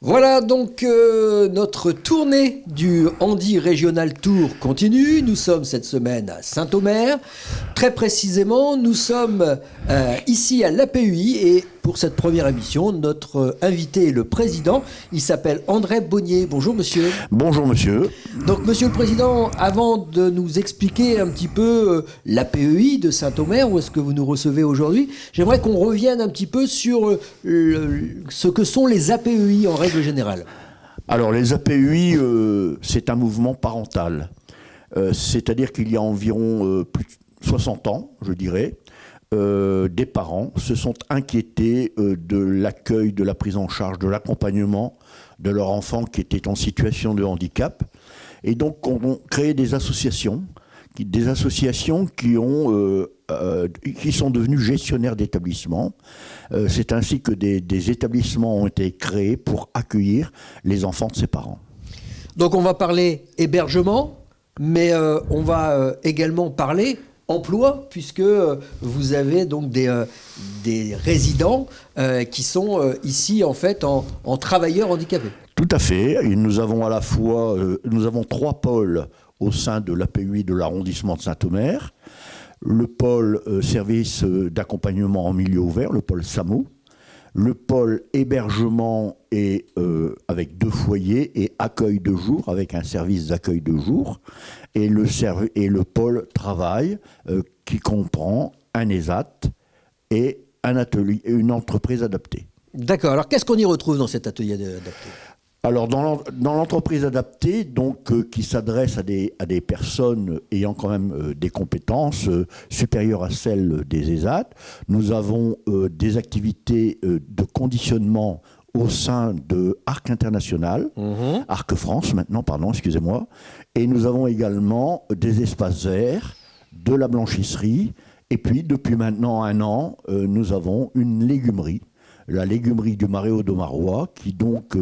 Voilà donc notre tournée du Handi Regional Tour continue. Nous sommes cette semaine à Saint-Omer. Très précisément, nous sommes ici à l'APUI et pour cette première émission, notre invité est le président. Il s'appelle André Bonnier. Bonjour monsieur. Bonjour monsieur. Donc monsieur le président, avant de nous expliquer un petit peu l'APEI de Saint-Omer, où est-ce que vous nous recevez aujourd'hui, j'aimerais qu'on revienne un petit peu sur ce que sont les APEI en règle générale. Alors les APUI, c'est un mouvement parental. C'est-à-dire qu'il y a environ plus de 60 ans, je dirais, des parents se sont inquiétés de l'accueil, de la prise en charge, de l'accompagnement de leur enfant qui était en situation de handicap. Et donc on a créé des associations qui sont devenus gestionnaires d'établissements. C'est ainsi que des établissements ont été créés pour accueillir les enfants de ces parents. Donc on va parler hébergement, mais on va également parler emploi, puisque vous avez donc des résidents qui sont ici en fait en travailleurs handicapés. Tout à fait. Et nous avons à la fois nous avons 3 pôles au sein de l'APUI de l'arrondissement de Saint-Omer. Le pôle service d'accompagnement en milieu ouvert, le pôle SAMO. Le pôle hébergement est avec 2 foyers et accueil de jour avec un service d'accueil de jour. Et le pôle travail qui comprend un ESAT et un atelier, une entreprise adaptée. D'accord. Alors qu'est-ce qu'on y retrouve dans cet atelier adapté ? Alors dans l'entreprise adaptée, donc qui s'adresse à des personnes ayant quand même des compétences supérieures à celles des ESAT, nous avons des activités de conditionnement au sein de Arc International, Arc France maintenant, pardon, excusez-moi, et nous avons également des espaces verts, de la blanchisserie, et puis depuis maintenant 1 an, nous avons une légumerie. La légumerie du Marais-Audomarois, qui donc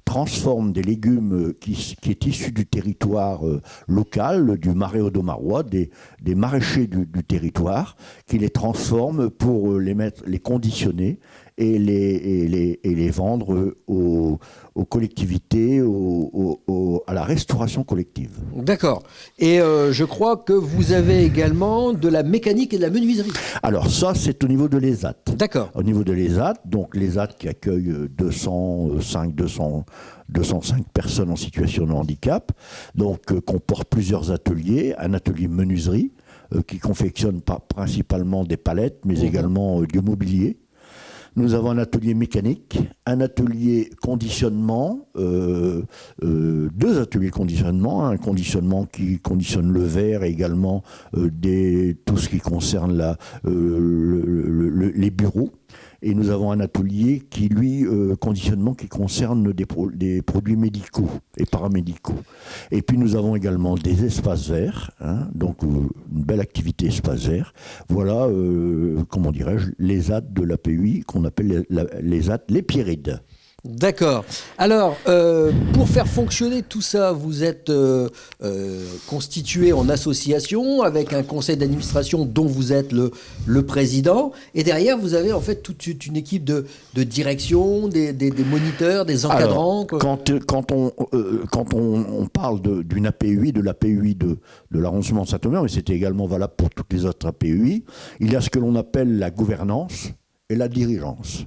transforme des légumes qui est issu du territoire local, du Marais-Audomarois, des maraîchers du territoire, qui les transforme pour les conditionner et les vendre aux collectivités, à la restauration collective. D'accord. Et je crois que vous avez également de la mécanique et de la menuiserie. Alors ça, c'est au niveau de l'ESAT. D'accord. Au niveau de l'ESAT, donc l'ESAT qui accueille 205 personnes en situation de handicap, donc comporte plusieurs ateliers, un atelier menuiserie qui confectionne principalement des palettes, mais également du mobilier. Nous avons un atelier mécanique, un atelier conditionnement, 2 ateliers conditionnement, un conditionnement qui conditionne le verre et également tout ce qui concerne les bureaux. Et nous avons un atelier qui, lui, conditionnement qui concerne des produits médicaux et paramédicaux. Et puis nous avons également des espaces verts, donc une belle activité espace vert. Voilà, comment dirais-je, les ZAD de l'APUI, qu'on appelle les ZAD, les Pierrides. D'accord. Alors, pour faire fonctionner tout ça, vous êtes constitué en association avec un conseil d'administration dont vous êtes le président. Et derrière, vous avez en fait toute une équipe de direction, des moniteurs, des encadrants. Alors, quand on parle d'une APUI, de l'APUI de l'arrondissement de Saint-Omer, mais c'était également valable pour toutes les autres APUI, il y a ce que l'on appelle la gouvernance et la dirigeance.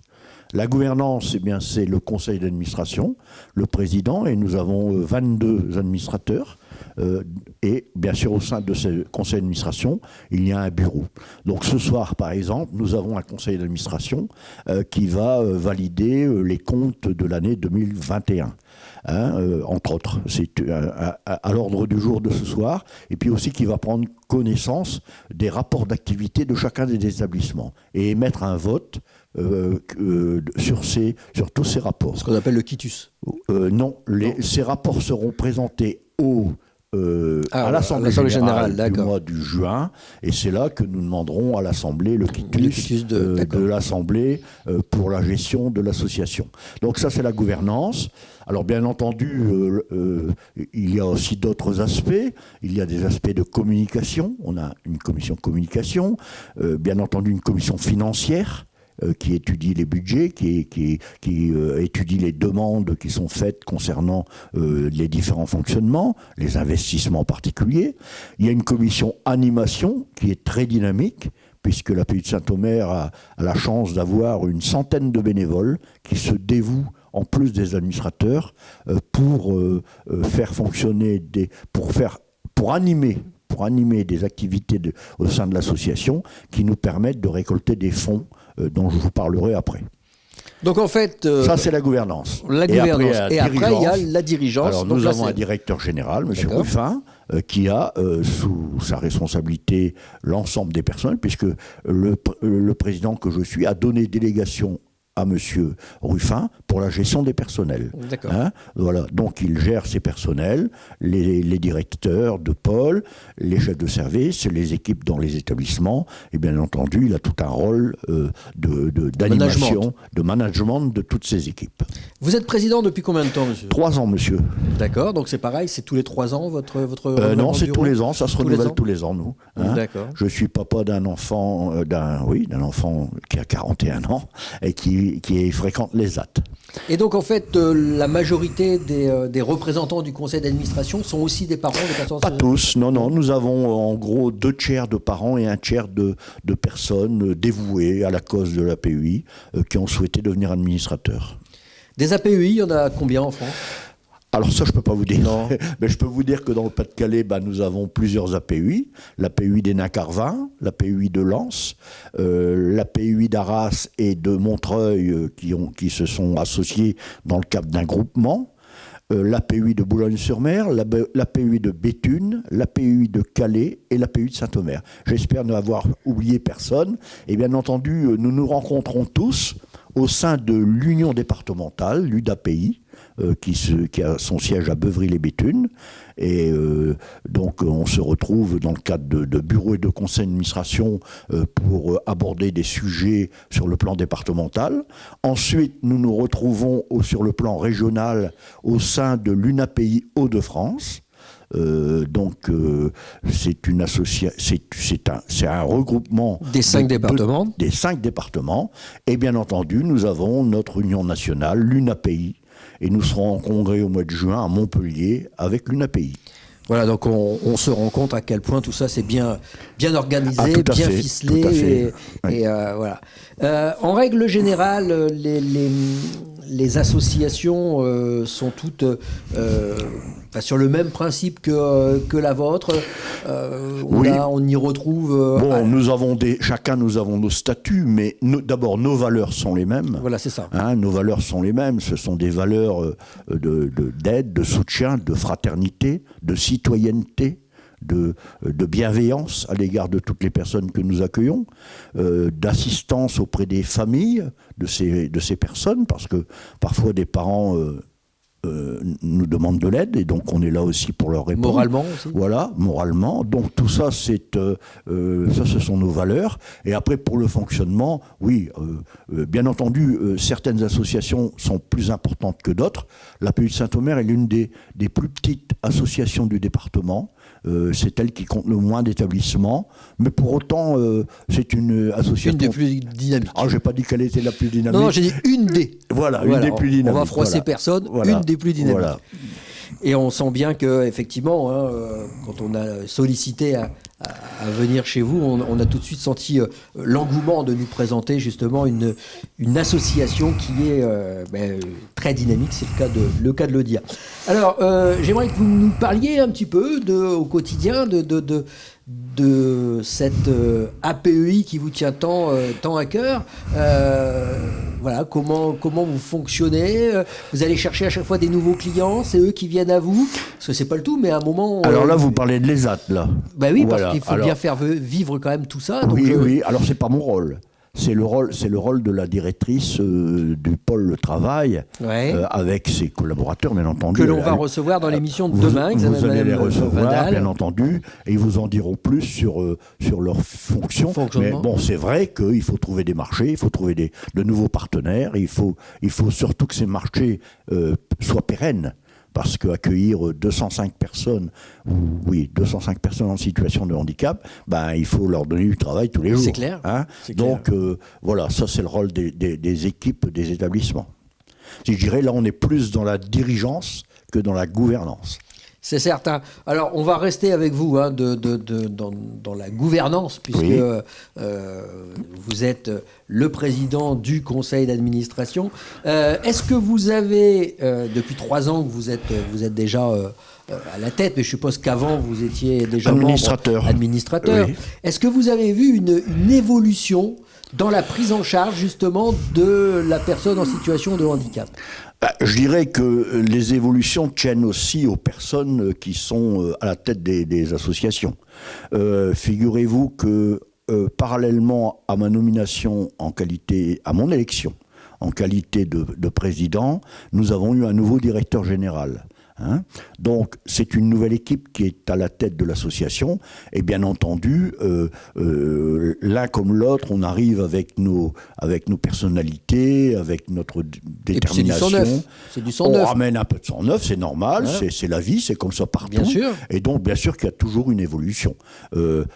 La gouvernance, c'est le conseil d'administration, le président, et nous avons 22 administrateurs. Et bien sûr, au sein de ce conseil d'administration, il y a un bureau. Donc ce soir, par exemple, nous avons un conseil d'administration qui va valider les comptes de l'année 2021. Entre autres, c'est à l'ordre du jour de ce soir, et puis aussi qui va prendre connaissance des rapports d'activité de chacun des établissements et émettre un vote sur tous ces rapports. Ce qu'on appelle le quitus. Non, ces rapports seront présentés à l'Assemblée générale du mois de juin, et c'est là que nous demanderons à l'Assemblée le quitus de l'Assemblée pour la gestion de l'association. Donc ça, c'est la gouvernance. Alors bien entendu, il y a aussi d'autres aspects. Il y a des aspects de communication. On a une commission communication, bien entendu une commission financière, qui étudie les budgets, qui étudie les demandes qui sont faites concernant les différents fonctionnements, les investissements en particulier. Il y a une commission animation qui est très dynamique, puisque l'APU de Saint-Omer a la chance d'avoir une centaine de bénévoles qui se dévouent, en plus des administrateurs, pour faire fonctionner pour animer des activités au sein de l'association qui nous permettent de récolter des fonds dont je vous parlerai après. Donc en fait... ça, c'est la gouvernance. Et après, il y a la dirigeance. Alors, nous avons un directeur général, M. Ruffin, qui a sous sa responsabilité l'ensemble des personnels, puisque le président que je suis a donné délégation à M. Ruffin pour la gestion des personnels. D'accord. Voilà. Donc il gère ses personnels, les directeurs de pôle, les chefs de service, les équipes dans les établissements, et bien entendu, il a tout un rôle d'animation, de management de toutes ces équipes. Vous êtes président depuis combien de temps, monsieur ? 3 ans, monsieur. D'accord, donc c'est pareil, c'est tous les 3 ans votre non, c'est bureau ? tous les ans, ça se renouvelle tous les ans, nous. D'accord. Je suis papa d'un enfant, d'un enfant qui a 41 ans et qui fréquente les ZAT. Et donc en fait, la majorité des représentants du conseil d'administration sont aussi des parents de personnes... Pas tous, non, nous avons en gros 2 tiers de parents et 1 tiers de personnes dévouées à la cause de l'APUI qui ont souhaité devenir administrateurs. Des APUI, il y en a combien en France ? Alors ça, je ne peux pas vous dire. Non. Mais je peux vous dire que dans le Pas-de-Calais, nous avons plusieurs APUI. L'APUI des Nains-Carvin, l'APUI de Lens, l'APUI d'Arras et de Montreuil qui se sont associés dans le cadre d'un groupement. L'APUI de Boulogne-sur-Mer, l'APUI de Béthune, l'APUI de Calais et l'APUI de Saint-Omer. J'espère ne avoir oublié personne. Et bien entendu, nous nous rencontrons tous au sein de l'Union départementale, l'UDAPI, qui a son siège à Beuvry-les-Béthunes. Et donc on se retrouve dans le cadre de bureaux et de conseils d'administration pour aborder des sujets sur le plan départemental. Ensuite, nous nous retrouvons sur le plan régional au sein de l'UNAPI Hauts-de-France. C'est une c'est un regroupement des 5 départements. Des 5 départements. Et bien entendu, nous avons notre union nationale, l'UNAPI, et nous serons en congrès au mois de juin à Montpellier avec l'UNAPI. Voilà, donc on se rend compte à quel point tout ça c'est bien organisé, bien ficelé. Et voilà. En règle générale, les associations sont toutes sur le même principe que la vôtre. On y retrouve... chacun nous avons nos statuts, mais d'abord nos valeurs sont les mêmes. Voilà, c'est ça. Nos valeurs sont les mêmes. Ce sont des valeurs d'aide, de soutien, de fraternité, de citoyenneté, de bienveillance à l'égard de toutes les personnes que nous accueillons, d'assistance auprès des familles de ces personnes, parce que parfois des parents nous demandent de l'aide, et donc on est là aussi pour leur répondre. Moralement aussi. Voilà, moralement. Donc tout ça, ce sont nos valeurs. Et après, pour le fonctionnement, oui, bien entendu, certaines associations sont plus importantes que d'autres. L'APU de Saint-Omer est l'une des plus petites associations du département. C'est elle qui compte le moins d'établissements, mais pour autant, c'est une association... Une des plus dynamiques. Ah, j'ai pas dit qu'elle était la plus dynamique. Non, j'ai dit une des. Voilà, une des plus dynamiques. On va froisser personne, une des plus dynamiques. Voilà. Et on sent bien que, effectivement, quand on a sollicité à venir chez vous, on a tout de suite senti l'engouement de nous présenter justement une association qui est très dynamique, c'est le cas de le dire. Alors, j'aimerais que vous nous parliez un petit peu au quotidien de cette APEI qui vous tient tant à cœur. Voilà, comment vous fonctionnez. Vous allez chercher à chaque fois des nouveaux clients, c'est eux qui viennent à vous, parce que c'est pas le tout, mais à un moment... Alors là, vous parlez de l'ESAT, là. Ben oui, voilà. Parce qu'il faut bien faire vivre quand même tout ça. Donc oui, alors c'est pas mon rôle. C'est le rôle de la directrice du pôle travail, avec ses collaborateurs, bien entendu. Que l'on va recevoir dans l'émission de demain. Vous allez les recevoir, bien entendu, et ils vous en diront plus sur leur fonction. Mais bon, c'est vrai qu'il faut trouver des marchés, il faut trouver de nouveaux partenaires, il faut surtout que ces marchés soient pérennes. parce qu'accueillir 205 personnes, 205 personnes en situation de handicap, il faut leur donner du travail tous les jours. C'est clair. Hein. C'est Donc, clair. voilà, ça c'est le rôle des équipes des établissements. Je dirais, là, on est plus dans la dirigeance que dans la gouvernance. C'est certain. Alors, on va rester avec vous dans la gouvernance, puisque oui. Vous êtes le président du conseil d'administration. Est-ce que vous avez, depuis 3 ans que vous êtes déjà à la tête, mais je suppose qu'avant, vous étiez déjà administrateur. Oui. Est-ce que vous avez vu une évolution dans la prise en charge, justement, de la personne en situation de handicap ? Je dirais que les évolutions tiennent aussi aux personnes qui sont à la tête des associations. Figurez-vous que parallèlement à ma nomination à mon élection en qualité de président, nous avons eu un nouveau directeur général. Hein. Donc c'est une nouvelle équipe qui est à la tête de l'association et bien entendu l'un comme l'autre on arrive avec nos personnalités, avec notre détermination. C'est du sang neuf. On ramène un peu de sang neuf, c'est normal, ouais. c'est la vie, c'est comme ça partout. Bien sûr. Et donc bien sûr qu'il y a toujours une évolution.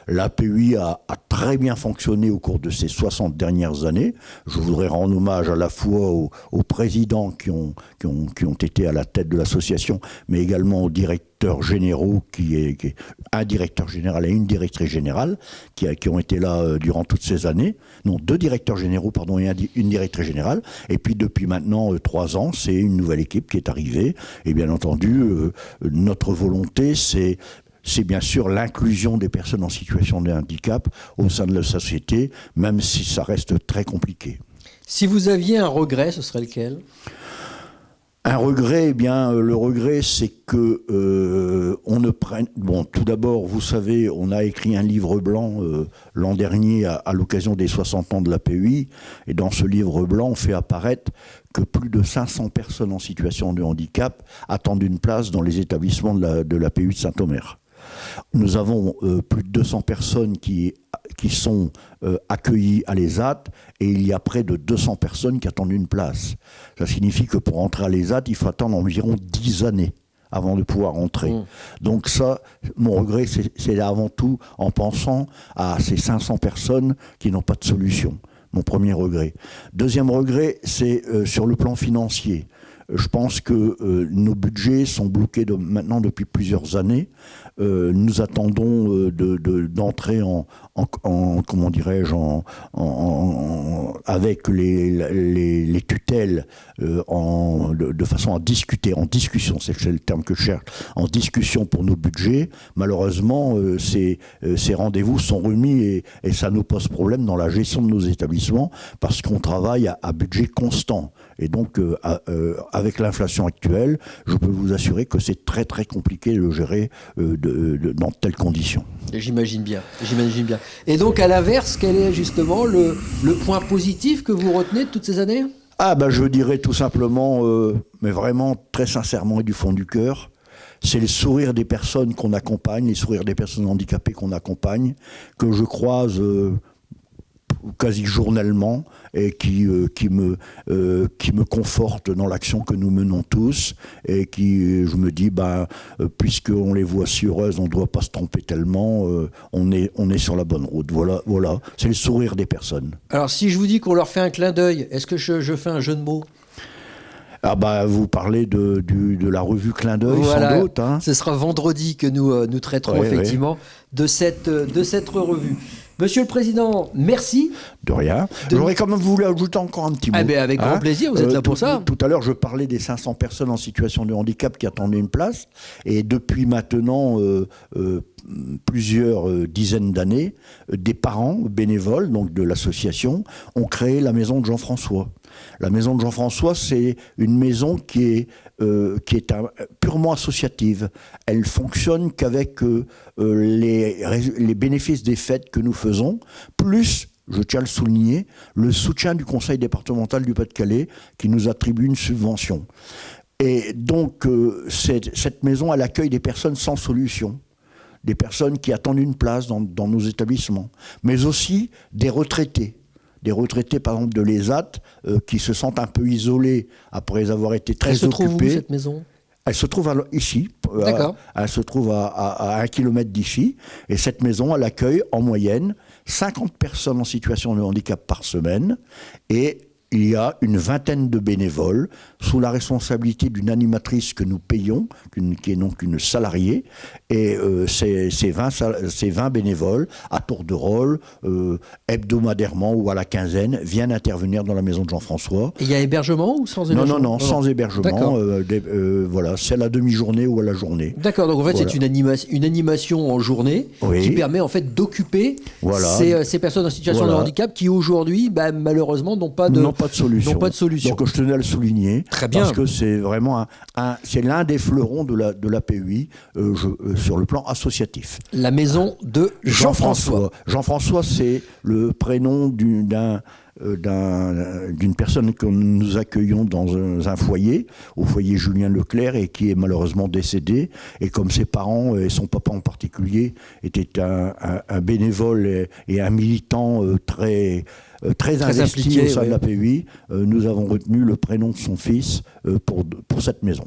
L'APUI a très bien fonctionné au cours de ces 60 dernières années. Je voudrais rendre hommage à la fois aux présidents qui ont été à la tête de l'association, mais également aux directeurs généraux, qui est un directeur général et une directrice générale, qui ont été là durant toutes ces années. Non, 2 directeurs généraux, pardon, et une directrice générale. Et puis depuis maintenant 3 ans, c'est une nouvelle équipe qui est arrivée. Et bien entendu, notre volonté, c'est bien sûr l'inclusion des personnes en situation de handicap au sein de la société, même si ça reste très compliqué. Si vous aviez un regret, ce serait lequel ? Un regret, le regret, c'est que on ne prenne. Bon, tout d'abord, vous savez, on a écrit un livre blanc l'an dernier à l'occasion des 60 ans de l'APUI, et dans ce livre blanc, on fait apparaître que plus de 500 personnes en situation de handicap attendent une place dans les établissements de l'APUI de Saint-Omer. Nous avons plus de 200 personnes qui sont accueillies à l'ESAT, et il y a près de 200 personnes qui attendent une place. Ça signifie que pour entrer à l'ESAT, il faut attendre environ 10 années avant de pouvoir entrer. Donc ça, mon regret, c'est avant tout en pensant à ces 500 personnes qui n'ont pas de solution. Mon premier regret. Deuxième regret, c'est sur le plan financier. Je pense que nos budgets sont bloqués maintenant depuis plusieurs années. Nous attendons d'entrer comment dirais-je, avec les tutelles de façon à discuter, en discussion, c'est le terme que je cherche, en discussion pour nos budgets. Malheureusement, ces rendez-vous sont remis et ça nous pose problème dans la gestion de nos établissements parce qu'on travaille à budget constant. Et donc, avec l'inflation actuelle, je peux vous assurer que c'est très très compliqué de le gérer dans de telles conditions. J'imagine bien. Et donc, à l'inverse, quel est justement le point positif que vous retenez de toutes ces années ? Je dirais tout simplement, mais vraiment très sincèrement et du fond du cœur, c'est le sourire des personnes qu'on accompagne, les sourires des personnes handicapées qu'on accompagne, que je croise quasi journellement et qui me conforte dans l'action que nous menons tous et je me dis puisqu'on les voit si heureuses, on ne doit pas se tromper tellement, on est sur la bonne route. Voilà, c'est le sourire des personnes. Alors si je vous dis qu'on leur fait un clin d'œil, est-ce que je fais un jeu de mots ? Vous parlez de la revue Clin d'œil, voilà, sans doute. Hein. Ce sera vendredi que nous traiterons effectivement de cette revue. Monsieur le Président, merci. De rien. J'aurais quand même voulu ajouter encore un petit mot. Avec grand plaisir, vous êtes là pour ça. Tout à l'heure, je parlais des 500 personnes en situation de handicap qui attendaient une place. Et depuis maintenant plusieurs dizaines d'années, des parents bénévoles donc de l'association ont créé la maison de Jean-François. La maison de Jean-François, c'est une maison qui est purement associative. Elle fonctionne qu'avec les bénéfices des fêtes que nous faisons, plus, je tiens à le souligner, le soutien du Conseil départemental du Pas-de-Calais qui nous attribue une subvention. Et donc, cette maison, elle accueille des personnes sans solution, des personnes qui attendent une place dans nos établissements, mais aussi des retraités. Des retraités, par exemple, de l'ESAT, qui se sentent un peu isolés après avoir été très occupés. Elle se trouve où, cette maison ? Elle se trouve ici. D'accord. Elle se trouve à 1 kilomètre d'ici. Et cette maison, elle accueille en moyenne 50 personnes en situation de handicap par semaine. Et il y a une vingtaine de bénévoles sous la responsabilité d'une animatrice que nous payons, qui est donc une salariée. Et ces 20 bénévoles, à tour de rôle, hebdomadairement ou à la quinzaine, viennent intervenir dans la maison de Jean-François. Et il y a hébergement ou sans hébergement? Non, sans hébergement. Voilà, c'est à la demi-journée ou à la journée. D'accord, donc en fait voilà. C'est une animation en journée qui permet en fait d'occuper ces personnes en situation de handicap qui aujourd'hui malheureusement n'ont pas de solution. Donc je tenais à le souligner. Très bien. Parce que c'est vraiment c'est l'un des fleurons de l'APEI sur le plan associatif. La maison de Jean-François. Jean-François, c'est le prénom d'une personne que nous accueillons dans un foyer, au foyer Julien Leclerc, et qui est malheureusement décédé. Et comme ses parents, et son papa en particulier, était un bénévole et un militant très investi impliqué, au sein de l'APEI, nous avons retenu le prénom de son fils pour cette maison.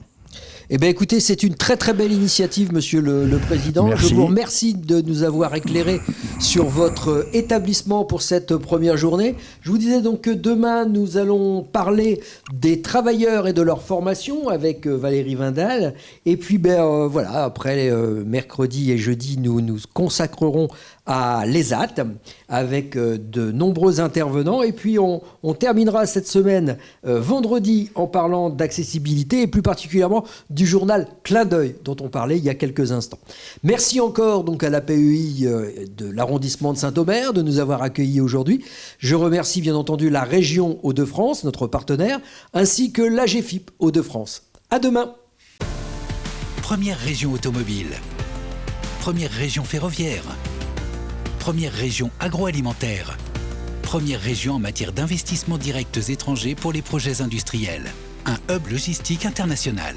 Eh bien écoutez, c'est une très très belle initiative, Monsieur le Président. Merci. Je vous remercie de nous avoir éclairé sur votre établissement pour cette première journée. Je vous disais donc que demain, nous allons parler des travailleurs et de leur formation avec Valérie Vindal. Et puis voilà, après mercredi et jeudi, nous nous consacrerons à l'ESAT avec de nombreux intervenants. Et puis on terminera cette semaine vendredi en parlant d'accessibilité et plus particulièrement du journal Clin d'œil dont on parlait il y a quelques instants. Merci encore donc à l'APEI de l'arrondissement de Saint-Omer de nous avoir accueillis aujourd'hui. Je remercie bien entendu la région Hauts-de-France, notre partenaire, ainsi que l'AGFIP Hauts-de-France. À demain. Première région automobile, première région ferroviaire, première région agroalimentaire, première région en matière d'investissements directs étrangers pour les projets industriels, un hub logistique international,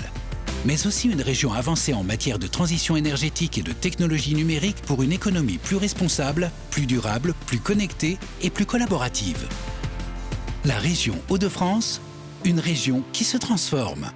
mais aussi une région avancée en matière de transition énergétique et de technologie numérique pour une économie plus responsable, plus durable, plus connectée et plus collaborative. La région Hauts-de-France, une région qui se transforme.